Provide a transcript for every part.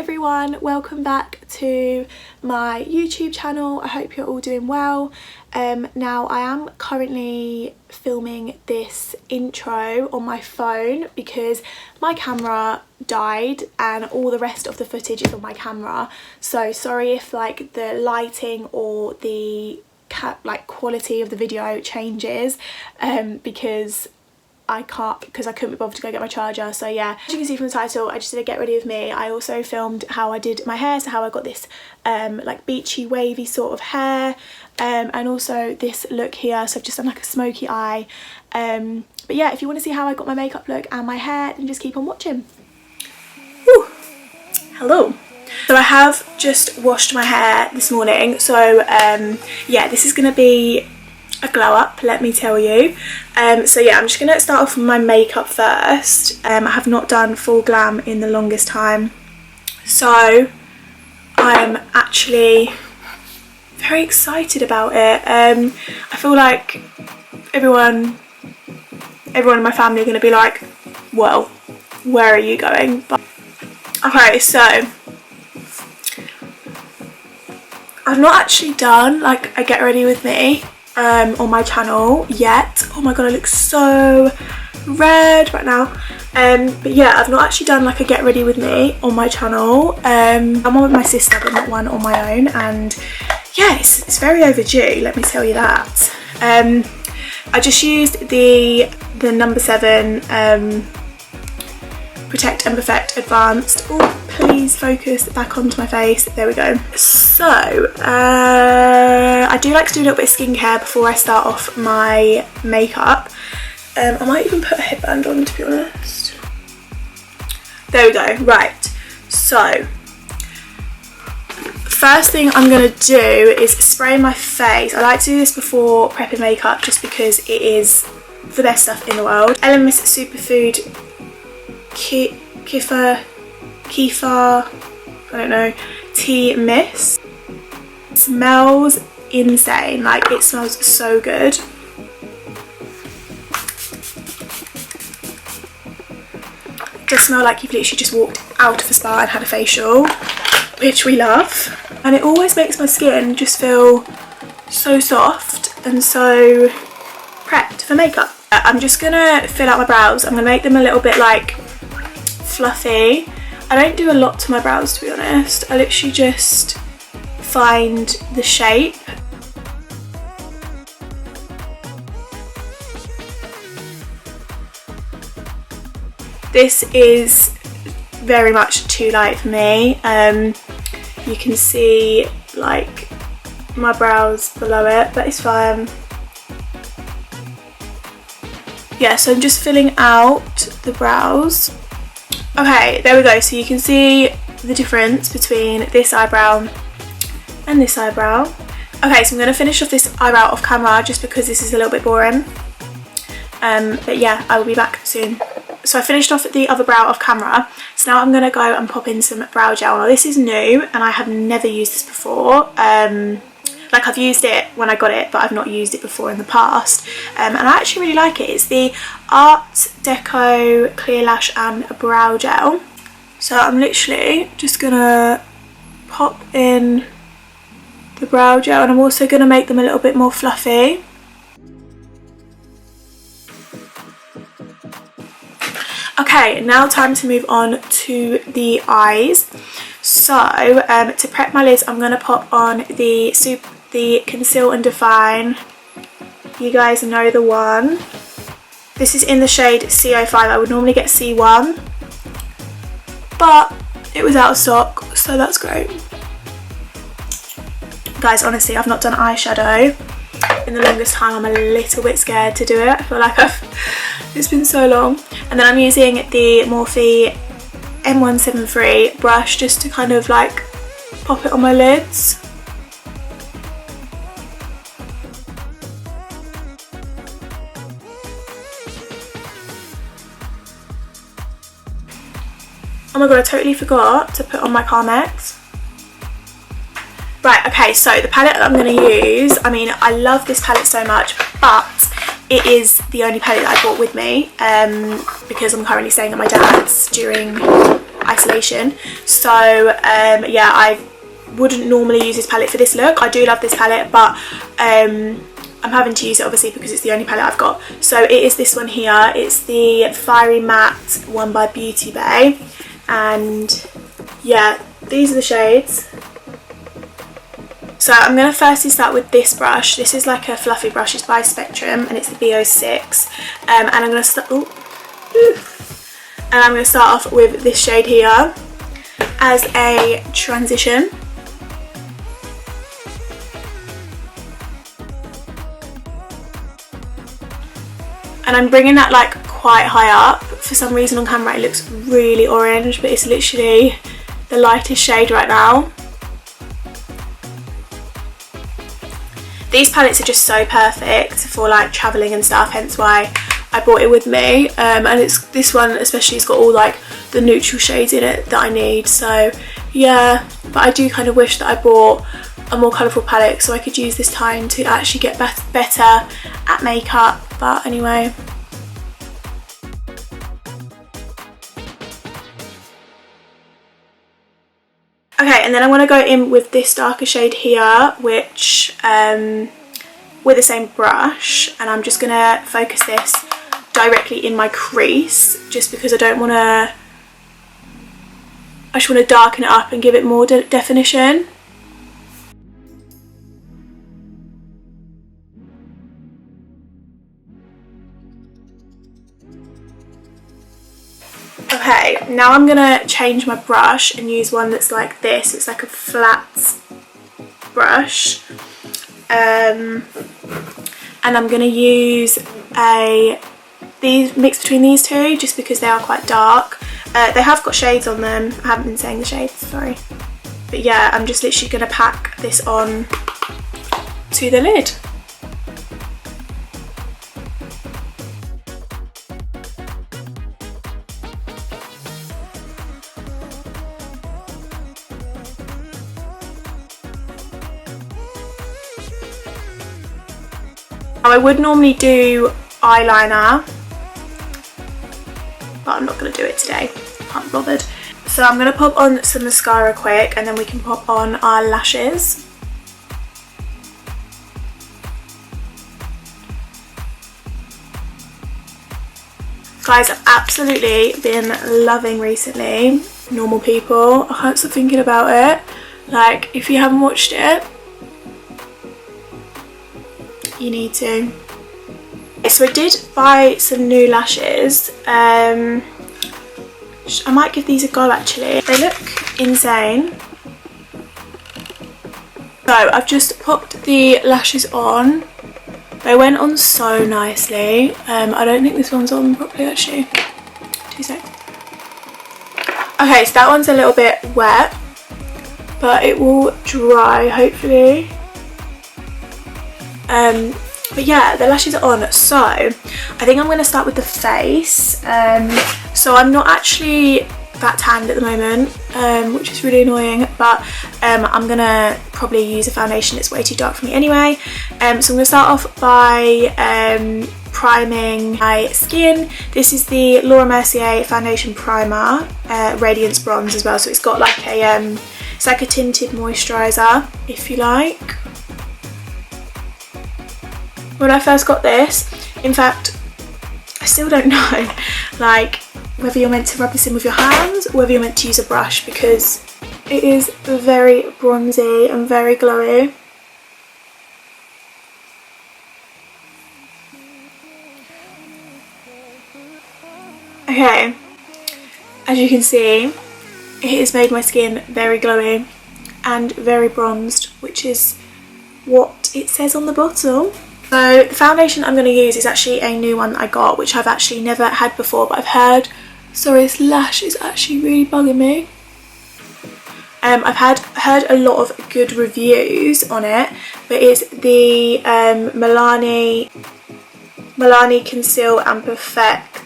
everyone, welcome back to my YouTube channel. I hope you're all doing well. Now I am currently filming this intro on my phone because my camera died and all the rest of the footage is on my camera, so sorry if like the lighting or the quality of the video changes because I couldn't be bothered to go get my charger. So yeah, as you can see from the title, I just did a get ready with me. I also filmed how I did my hair, so how I got this like beachy wavy sort of hair, and also this look here, so I've just done like a smoky eye. But yeah, if you want to see how I got my makeup look and my hair, then just keep on watching. Whew. Hello. So I have just washed my hair this morning, so yeah, this is gonna be a glow up, let me tell you. So yeah, I'm just gonna start off with my makeup first. I have not done full glam in the longest time, so I'm actually very excited about it. I feel like everyone in my family are gonna be like, well, where are you going? But okay, so I've not actually done like a get ready with me on my channel yet. Oh my god, I look so red right now. But yeah, I've not actually done like a get ready with me on my channel. I'm on with my sister but not one on my own, and yeah, it's very overdue, let me tell you that. I just used the number 7 Protect and Perfect Advanced. Oh, please focus back onto my face. There we go. So I do like to do a little bit of skincare before I start off my makeup. I might even put a headband on, to be honest. There we go. Right, so first thing I'm going to do is spray my face. I like to do this before prepping makeup just because it is the best stuff in the world. Elemis Superfood Kefir, I don't know, tea mist. It smells insane, like it smells so good. It does smell like you've literally just walked out of a spa and had a facial, which we love, and it always makes my skin just feel so soft and so prepped for makeup. I'm just gonna fill out my brows. I'm gonna make them a little bit like fluffy. I don't do a lot to my brows, to be honest. I literally just find the shape. This is very much too light for me. You can see like my brows below it, but it's fine. Yeah, so I'm just filling out the brows. Okay, there we go. So you can see the difference between this eyebrow and this eyebrow. Okay, so I'm going to finish off this eyebrow off camera just because this is a little bit boring. But yeah, I will be back soon. So I finished off the other brow off camera. So now I'm going to go and pop in some brow gel. Now this is new and I have never used this before. Like I've used it when I got it, but I've not used it before in the past, and I actually really like it. It's the Art Deco Clear Lash and Brow Gel. So I'm literally just gonna pop in the brow gel, and I'm also gonna make them a little bit more fluffy. Okay, now time to move on to the eyes. So to prep my lids, I'm going to pop on the Conceal and Define. You guys know the one. This is in the shade CO5. I would normally get C1, but it was out of stock, so that's great. Guys, honestly, I've not done eyeshadow in the longest time. I'm a little bit scared to do it. I feel like it's been so long. And then I'm using the Morphe M173 brush just to kind of like pop it on my lids. Oh my god, I totally forgot to put on my Carmex. Right, okay, so the palette that I'm going to use, I mean, I love this palette so much, but it is the only palette that I brought with me because I'm currently staying at my dad's during isolation. So yeah, I wouldn't normally use this palette for this look. I do love this palette, but I'm having to use it obviously because it's the only palette I've got. So it is this one here. It's the Fiery Matte one by Beauty Bay, and yeah, these are the shades. So I'm going to firstly start with this brush. This is like a fluffy brush. It's by Spectrum and it's the B06. And I'm going to start. And I'm going to start off with this shade here as a transition. And I'm bringing that like quite high up. For some reason on camera it looks really orange, but it's literally the lightest shade right now. These palettes are just so perfect for like travelling and stuff, hence why I brought it with me. And it's this one especially has got all like the neutral shades in it that I need. So yeah, but I do kind of wish that I bought a more colourful palette so I could use this time to actually get better at makeup. But anyway. Okay, and then I want to go in with this darker shade here, which with the same brush, and I'm just going to focus this directly in my crease just because I don't want to, I just want to darken it up and give it more definition. Okay, now I'm gonna change my brush and use one that's like this. It's like a flat brush, and I'm gonna use these mix between these two just because they are quite dark. They have got shades on them. I haven't been saying the shades, sorry. But yeah, I'm just literally gonna pack this on to the lid. I would normally do eyeliner, but I'm not going to do it today, can't be bothered. So I'm going to pop on some mascara quick and then we can pop on our lashes. Guys, I've absolutely been loving recently Normal People. I can't stop thinking about it. Like, if you haven't watched it, you need to. So I did buy some new lashes. I might give these a go actually. They look insane. So I've just popped the lashes on. They went on so nicely. I don't think this one's on properly actually. 2 seconds. Okay, so that one's a little bit wet, but it will dry hopefully. But yeah, the lashes are on, so I think I'm going to start with the face. So I'm not actually that tanned at the moment, which is really annoying, but I'm going to probably use a foundation that's way too dark for me anyway. So I'm going to start off by priming my skin. This is the Laura Mercier Foundation Primer, Radiance Bronze as well, so it's got like a, it's like a tinted moisturiser, if you like. When I first got this, in fact, I still don't know like whether you're meant to rub this in with your hands or whether you're meant to use a brush, because it is very bronzy and very glowy. Okay, as you can see, it has made my skin very glowy and very bronzed, which is what it says on the bottle. So the foundation I'm going to use is actually a new one that I got, which I've actually never had before, but I've heard, sorry, this lash is actually really bugging me. I've heard a lot of good reviews on it, but it's the Milani Conceal and Perfect.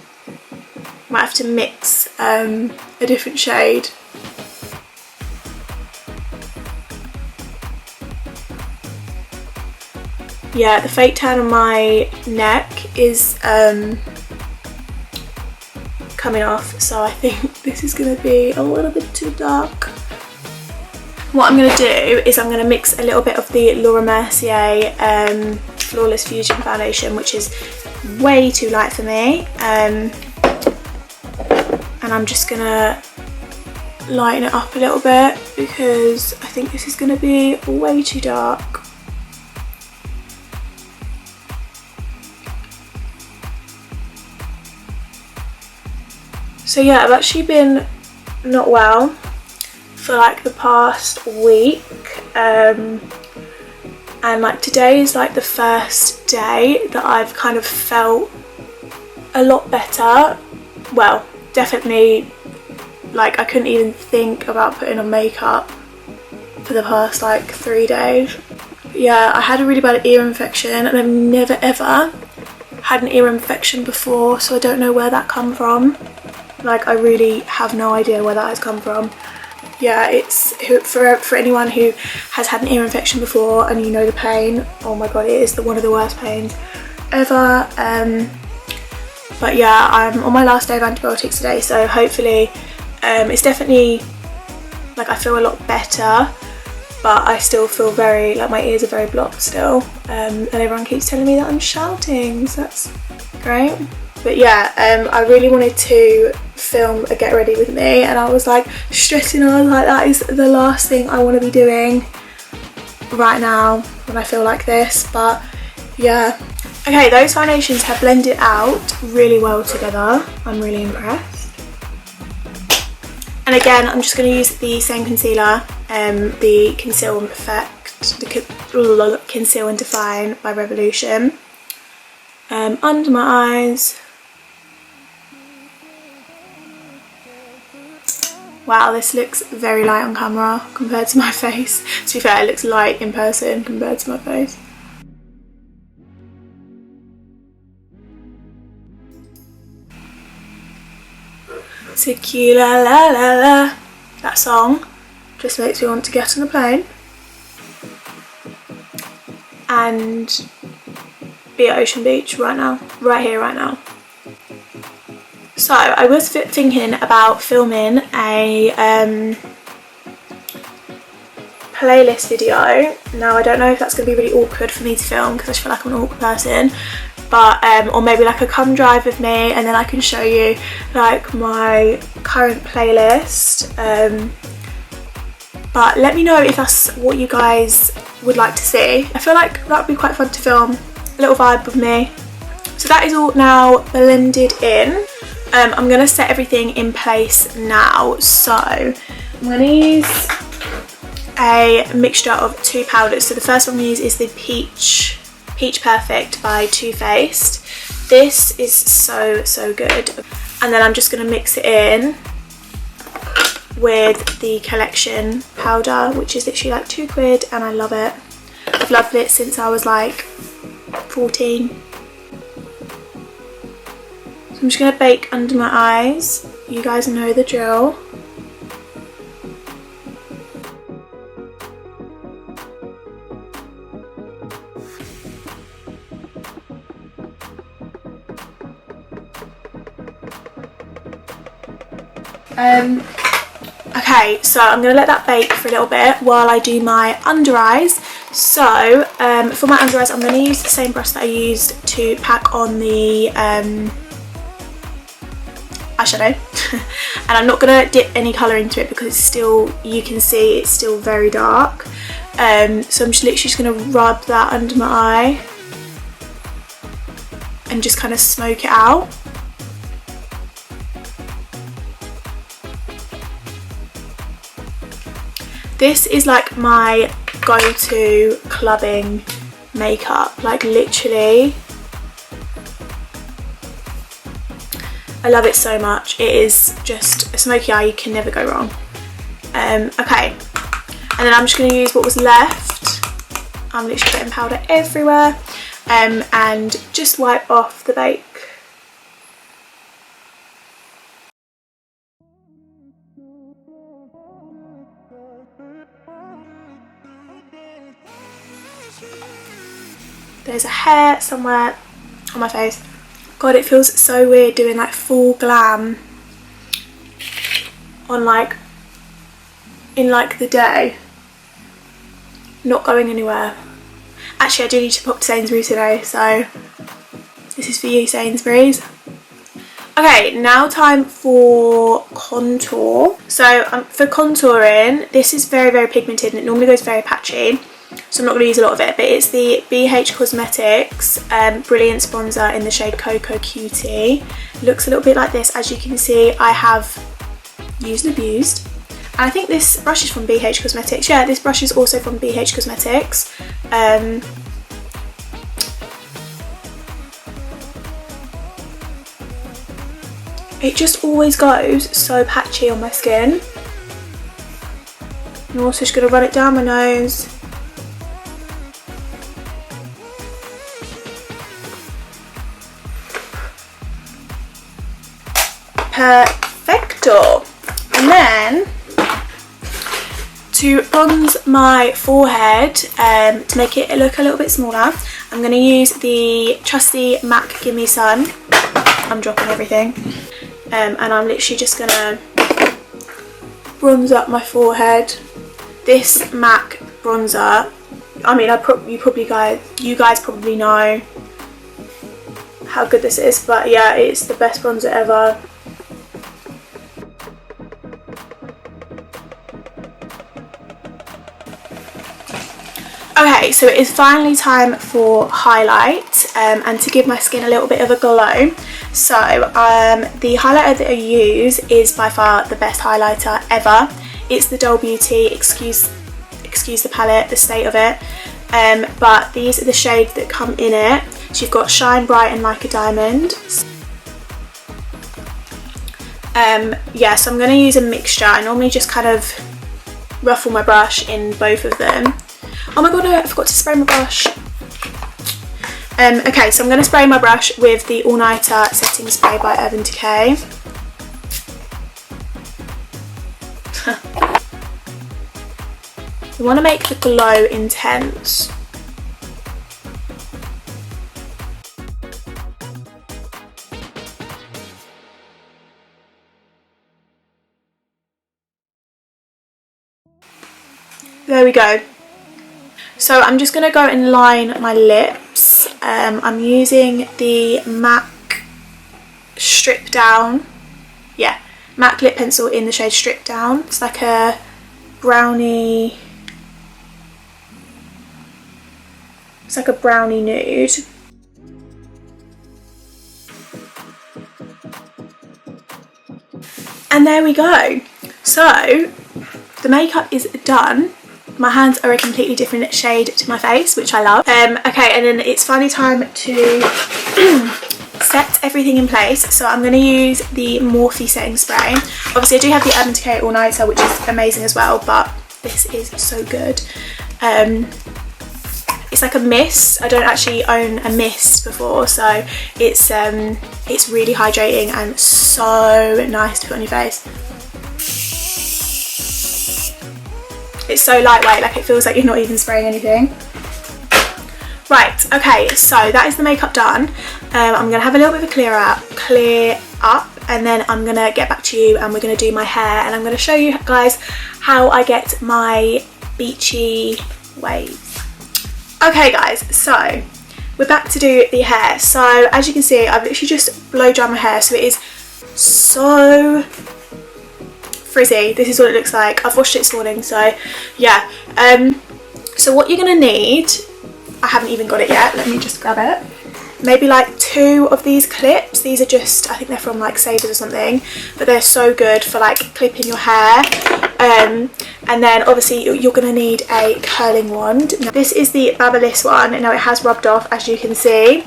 Might have to mix a different shade. Yeah, the fake tan on my neck is kind coming off, so I think this is going to be a little bit too dark. What I'm going to do is I'm going to mix a little bit of the Laura Mercier Flawless Fusion foundation, which is way too light for me, and I'm just going to lighten it up a little bit because I think this is going to be way too dark. So yeah, I've actually been not well for like the past week, and like today is like the first day that I've kind of felt a lot better. Well, definitely, like I couldn't even think about putting on makeup for the past like 3 days. Yeah, I had a really bad ear infection, and I've never ever had an ear infection before, so I don't know where that come from. Like, I really have no idea where that has come from. Yeah, it's for anyone who has had an ear infection before and you know the pain, oh my god, it is one of the worst pains ever. But yeah, I'm on my last day of antibiotics today, so hopefully it's definitely, like, I feel a lot better, but I still feel very, like, my ears are very blocked still, and everyone keeps telling me that I'm shouting, so that's great. But yeah, I really wanted to film a get ready with me, and I was like stressing. I was like, that is the last thing I want to be doing right now when I feel like this. But yeah, okay, those foundations have blended out really well together. I'm really impressed. And again, I'm just going to use the same concealer, the Conceal and Perfect, the Conceal and Define by Revolution, under my eyes. Wow, this looks very light on camera compared to my face. To be fair, it looks light in person compared to my face. Tequila la la la. That song just makes me want to get on a plane and be at Ocean Beach right now, right here, right now. So I was thinking about filming a playlist video. Now I don't know if that's going to be really awkward for me to film because I feel like I'm an awkward person, but or maybe like a come drive with me and then I can show you like my current playlist. But let me know if that's what you guys would like to see. I feel like that would be quite fun to film, a little vibe with me. So that is all now blended in. I'm going to set everything in place now. So I'm going to use a mixture of 2 powders. So the first one we use is the Peach Perfect by Too Faced. This is so good. And then I'm just going to mix it in with the Collection powder, which is literally like £2 and I love it. I've loved it since I was like 14. I'm just going to bake under my eyes. You guys know the drill. Okay, so I'm going to let that bake for a little bit while I do my under eyes. So for my under eyes, I'm going to use the same brush that I used to pack on the eyeshadow. And I'm not going to dip any colour into it because it's still, you can see it's still very dark. So I'm just literally just going to rub that under my eye and just kind of smoke it out. This is like my go-to clubbing makeup, like literally. I love it so much. It is just a smoky eye, you can never go wrong. Okay, and then I'm just going to use what was left. I'm literally getting powder everywhere, and just wipe off the bake. There's a hair somewhere on my face. God, it feels so weird doing like full glam on like in like the day, not going anywhere. Actually, I do need to pop to Sainsbury's today, so this is for you, Sainsbury's. Okay, now time for contour. So for contouring, this is very, very pigmented and it normally goes very patchy, so I'm not going to use a lot of it, but it's the BH Cosmetics Brilliance Bronzer in the shade Cocoa Cutie. Looks a little bit like this. As you can see, I have used and abused. And I think this brush is from BH Cosmetics. Yeah, this brush is also from BH Cosmetics. It just always goes so patchy on my skin. I'm also just going to run it down my nose. Perfecto. And then to bronze my forehead, to make it look a little bit smaller, I'm going to use the trusty MAC Gimme Sun. I'm dropping everything. And I'm literally just gonna bronze up my forehead. This MAC bronzer, I mean, you guys probably know how good this is, but yeah, it's the best bronzer ever. Okay, so it is finally time for highlight and to give my skin a little bit of a glow. So the highlighter that I use is by far the best highlighter ever. It's the Doll Beauty, excuse the palette, the state of it, but these are the shades that come in it. So you've got Shine Bright and Like a Diamond. Yeah, so I'm going to use a mixture. I normally just kind of ruffle my brush in both of them. Oh my god, no, I forgot to spray my brush. Okay, so I'm going to spray my brush with the All Nighter Setting Spray by Urban Decay. You want to make the glow intense. There we go. So I'm just going to go and line my lips. I'm using the MAC Strip Down. Yeah, MAC lip pencil in the shade Strip Down. It's like a brownie. It's like a brownie nude. And there we go. So the makeup is done. My hands are a completely different shade to my face, which I love. Okay, and then it's finally time to set everything in place. So I'm going to use the Morphe setting spray. Obviously I do have the Urban Decay All Nighter, which is amazing as well, but this is so good. It's like a mist. I don't actually own a mist before, so it's really hydrating and so nice to put on your face. It's so lightweight, like it feels like you're not even spraying anything. Right, okay, so that is the makeup done. I'm going to have a little bit of a clear up, and then I'm going to get back to you and we're going to do my hair, and I'm going to show you guys how I get my beachy waves. Okay guys, so we're back to do the hair. So as you can see, I've literally just blow dried my hair, so it is so frizzy. This is what it looks like. I've washed it this morning, so yeah. So what you're gonna need, I haven't even got it yet, let me just grab it. Maybe like 2 of these clips. These are just, I think they're from like Savers or something, but they're so good for like clipping your hair. And then obviously you're gonna need a curling wand. Now, this is the Babyliss one, and now it has rubbed off, as you can see.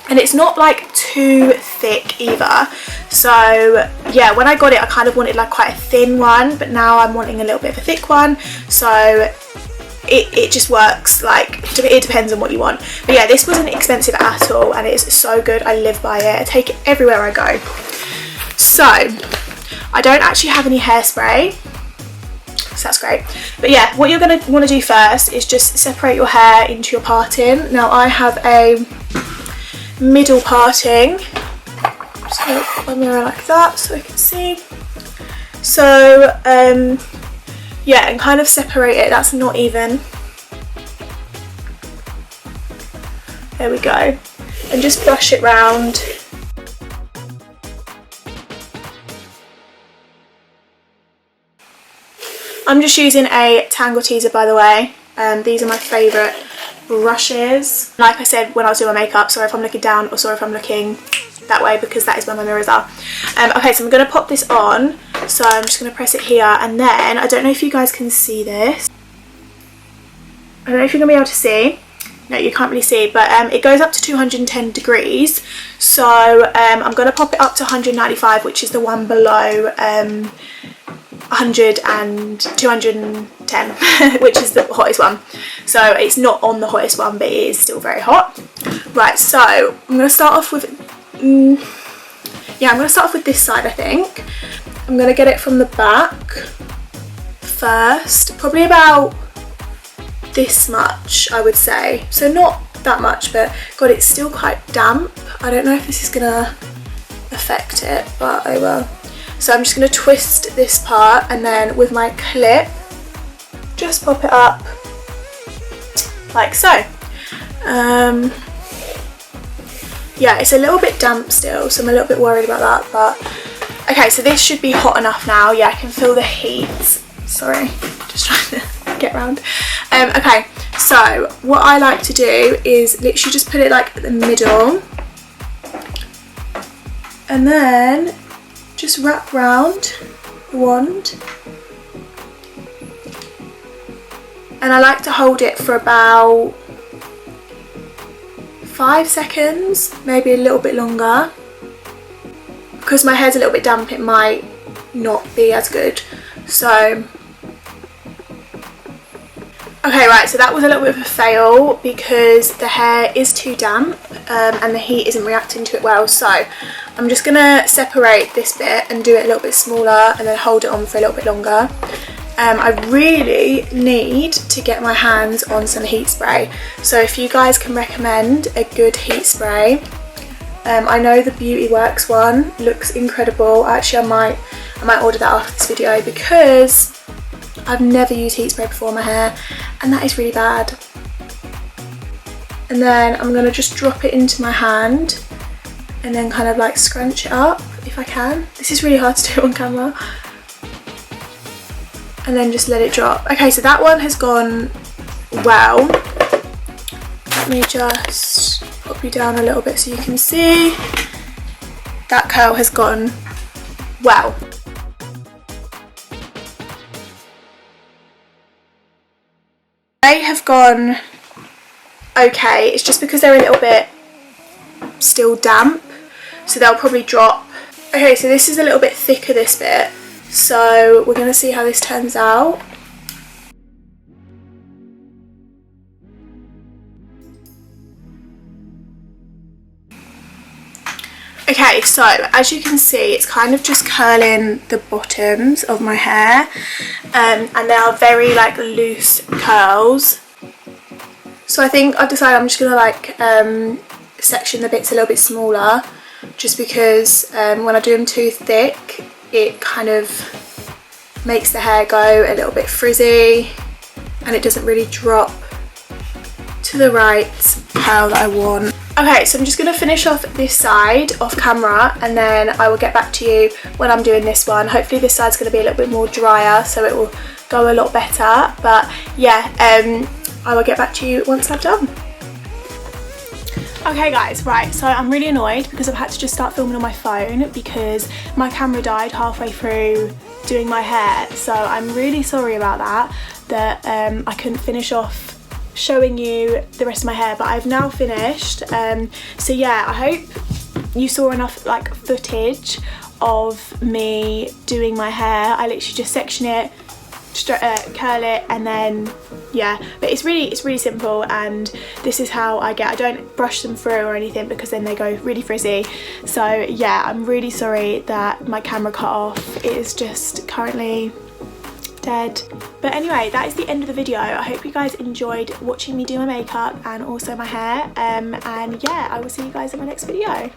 And it's not like too thick either, so yeah, when I got it I kind of wanted like quite a thin one, but now I'm wanting a little bit of a thick one, so it just works. Like, it depends on what you want, but yeah, this wasn't expensive at all and it's so good. I live by it. I take it everywhere I go. So I don't actually have any hairspray, so that's great. But yeah, what you're going to want to do first is just separate your hair into your parting. Now I have a middle parting, just gonna put my mirror like that so I can see. So yeah, and kind of separate it, that's not even. There we go. And just brush it round. I'm just using a Tangle Teezer, by the way. These are my favourite brushes. Like I said when I was doing my makeup, sorry if I'm looking down or sorry if I'm looking that way, because that is where my mirrors are. Okay, so I'm going to pop this on. So I'm just going to press it here, and then, I don't know if you guys can see this. I don't know if you're going to be able to see. No, you can't really see, but it goes up to 210 degrees. So I'm going to pop it up to 195, which is the one below 100 and 210, which is the hottest one. So it's not on the hottest one, but it is still very hot. Right, so I'm going to start off with, yeah, I'm going to start off with this side, I think. I'm going to get it from the back first, probably about this much, I would say. So not that much, but God, it's still quite damp. I don't know if this is going to affect it, but I will. So I'm just going to twist this part, and then with my clip, just pop it up like so. Yeah, it's a little bit damp still, so I'm a little bit worried about that, but okay, so this should be hot enough now. Yeah, I can feel the heat. Sorry, just trying to get round. Okay, so what I like to do is literally just put it like at the middle, and then just wrap round the wand, and I like to hold it for about 5 seconds, maybe a little bit longer. Because my hair's a little bit damp, it might not be as good. So okay, right, so that was a little bit of a fail because the hair is too damp and the heat isn't reacting to it well. So I'm just going to separate this bit and do it a little bit smaller and then hold it on for a little bit longer. I really need to get my hands on some heat spray. So if you guys can recommend a good heat spray, I know the Beauty Works one looks incredible. Actually, I might order that after this video because I've never used heat spray before in my hair, and that is really bad. And then I'm going to just drop it into my hand and then kind of like scrunch it up if I can. This is really hard to do on camera. And then just let it drop. Okay, so that one has gone well. Let me just pop you down a little bit so you can see. That curl has gone well. They have gone okay. It's just because they're a little bit still damp, so they'll probably drop. Okay, so this is a little bit thicker, this bit. So we're going to see how this turns out. Okay, so as you can see, it's kind of just curling the bottoms of my hair, and they are very like loose curls. So I think I've decided I'm just going to like section the bits a little bit smaller, just because when I do them too thick, it kind of makes the hair go a little bit frizzy and it doesn't really drop to the right curl that I want. Okay, so I'm just going to finish off this side off camera, and then I will get back to you when I'm doing this one. Hopefully this side's going to be a little bit more drier, so it will go a lot better. But yeah, I will get back to you once I've done. Okay guys, right, so I'm really annoyed because I've had to just start filming on my phone because my camera died halfway through doing my hair. So I'm really sorry about that I couldn't finish off showing you the rest of my hair, but I've now finished. So yeah, I hope you saw enough like footage of me doing my hair. I literally just section it, curl it, and then yeah, but it's really simple, and this is how I don't brush them through or anything because then they go really frizzy. So yeah, I'm really sorry that my camera cut off. It is just currently dead. But anyway, that is the end of the video. I hope you guys enjoyed watching me do my makeup and also my hair, and yeah, I will see you guys in my next video.